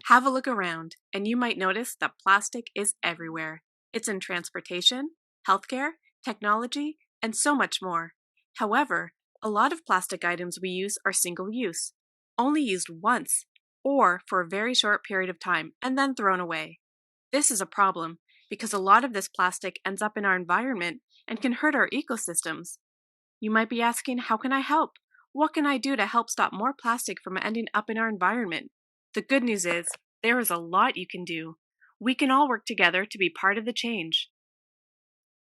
Have a look around, and you might notice that plastic is everywhere. It's in transportation, healthcare, technology, and so much more. However, a lot of plastic items we use are single-use, only used once, or for a very short period of time and then thrown away. This is a problem because a lot of this plastic ends up in our environment and can hurt our ecosystems. You might be asking, how can I help? What can I do to help stop more plastic from ending up in our environment? The good news is, there is a lot you can do. We can all work together to be part of the change.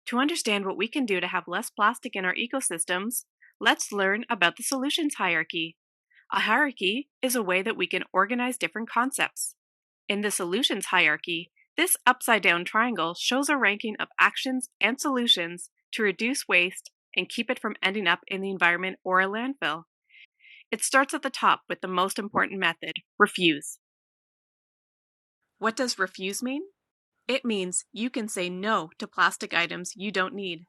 To understand what we can do to have less plastic in our ecosystems, let's learn about the solutions hierarchy. A hierarchy is a way that we can organize different concepts. In the solutions hierarchy, this upside-down triangle shows a ranking of actions and solutions to reduce waste and keep it from ending up in the environment or a landfill. It starts at the top with the most important method, refuse. What does refuse mean? It means you can say no to plastic items you don't need.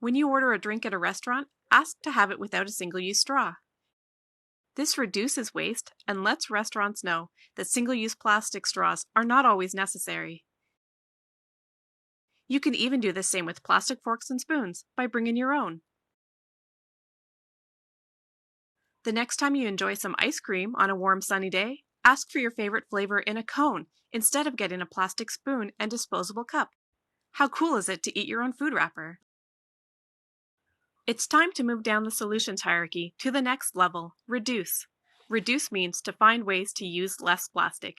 When you order a drink at a restaurant, ask to have it without a single-use straw. This reduces waste and lets restaurants know that single-use plastic straws are not always necessary. You can even do the same with plastic forks and spoons by bringing your own. The next time you enjoy some ice cream on a warm sunny day, ask for your favorite flavor in a cone instead of getting a plastic spoon and disposable cup. How cool is it to eat your own food wrapper? It's time to move down the solutions hierarchy to the next level, reduce. Reduce means to find ways to use less plastic.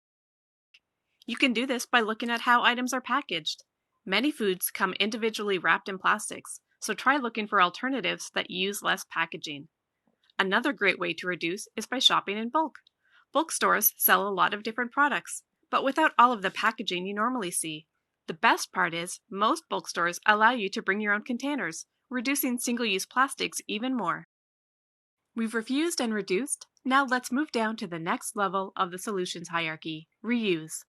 You can do this by looking at how items are packaged. Many foods come individually wrapped in plastics, so try looking for alternatives that use less packaging. Another great way to reduce is by shopping in bulk. Bulk stores sell a lot of different products, but without all of the packaging you normally see. The best part is, most bulk stores allow you to bring your own containers, reducing single-use plastics even more. We've refused and reduced. Now let's move down to the next level of the solutions hierarchy, reuse.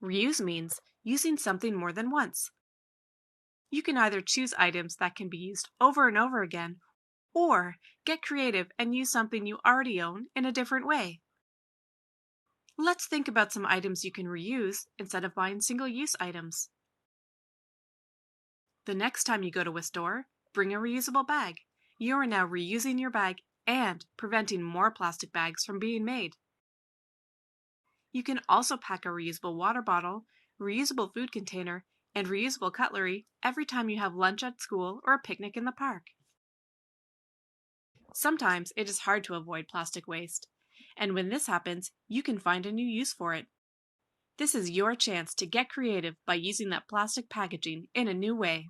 Reuse means using something more than once. You can either choose items that can be used over and over again, or get creative and use something you already own in a different way. Let's think about some items you can reuse instead of buying single-use items. The next time you go to a store, bring a reusable bag. You are now reusing your bag and preventing more plastic bags from being made. You can also pack a reusable water bottle, reusable food container, and reusable cutlery every time you have lunch at school or a picnic in the park. Sometimes it is hard to avoid plastic waste, and when this happens, you can find a new use for it. This is your chance to get creative by using that plastic packaging in a new way.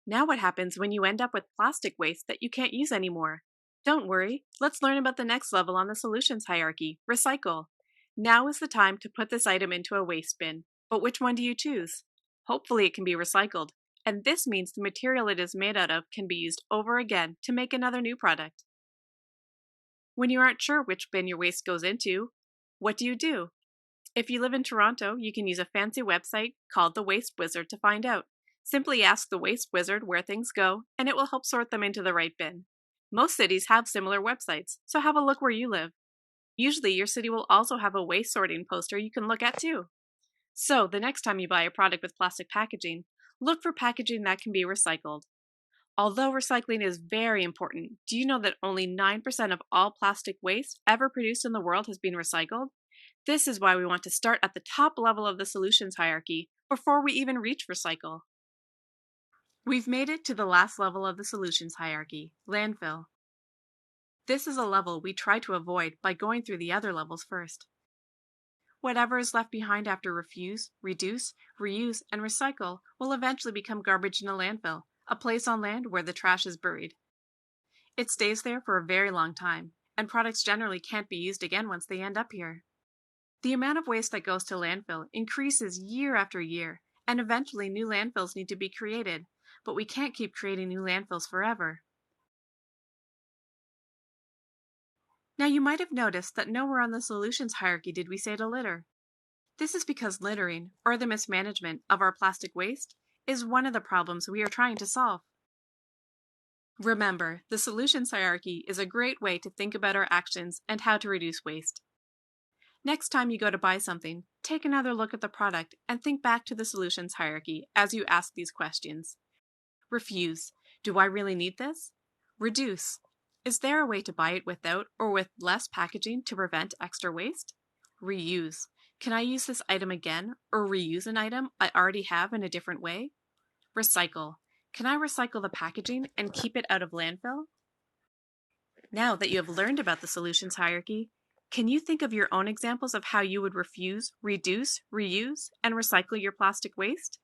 Now what happens when you end up with plastic waste that you can't use anymore? Don't worry, let's learn about the next level on the solutions hierarchy, recycle. Now is the time to put this item into a waste bin, but which one do you choose? Hopefully it can be recycled, and this means the material it is made out of can be used over again to make another new product. When you aren't sure which bin your waste goes into, what do? If you live in Toronto, you can use a fancy website called the Waste Wizard to find out. Simply ask the Waste Wizard where things go, and it will help sort them into the right bin. Most cities have similar websites, so have a look where you live. Usually your city will also have a waste sorting poster you can look at too. So the next time you buy a product with plastic packaging, look for packaging that can be recycled. Although recycling is very important, do you know that only 9% of all plastic waste ever produced in the world has been recycled? This is why we want to start at the top level of the solutions hierarchy before we even reach recycle. We've made it to the last level of the solutions hierarchy, landfill. This is a level we try to avoid by going through the other levels first. Whatever is left behind after refuse, reduce, reuse, and recycle will eventually become garbage in a landfill, a place on land where the trash is buried. It stays there for a very long time, and products generally can't be used again once they end up here. The amount of waste that goes to landfill increases year after year, and eventually new landfills need to be created, but we can't keep creating new landfills forever. Now you might have noticed that nowhere on the solutions hierarchy did we say to litter. This is because littering, or the mismanagement of our plastic waste, is one of the problems we are trying to solve. Remember, the solutions hierarchy is a great way to think about our actions and how to reduce waste. Next time you go to buy something, take another look at the product and think back to the solutions hierarchy as you ask these questions. Refuse. Do I really need this? Reduce. Is there a way to buy it without or with less packaging to prevent extra waste? Reuse. Can I use this item again or reuse an item I already have in a different way? Recycle. Can I recycle the packaging and keep it out of landfill? Now that you have learned about the solutions hierarchy, can you think of your own examples of how you would refuse, reduce, reuse, and recycle your plastic waste?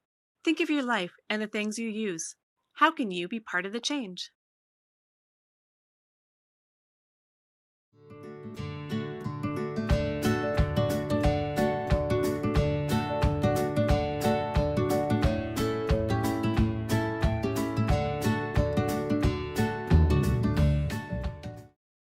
Think of your life and the things you use. How can you be part of the change?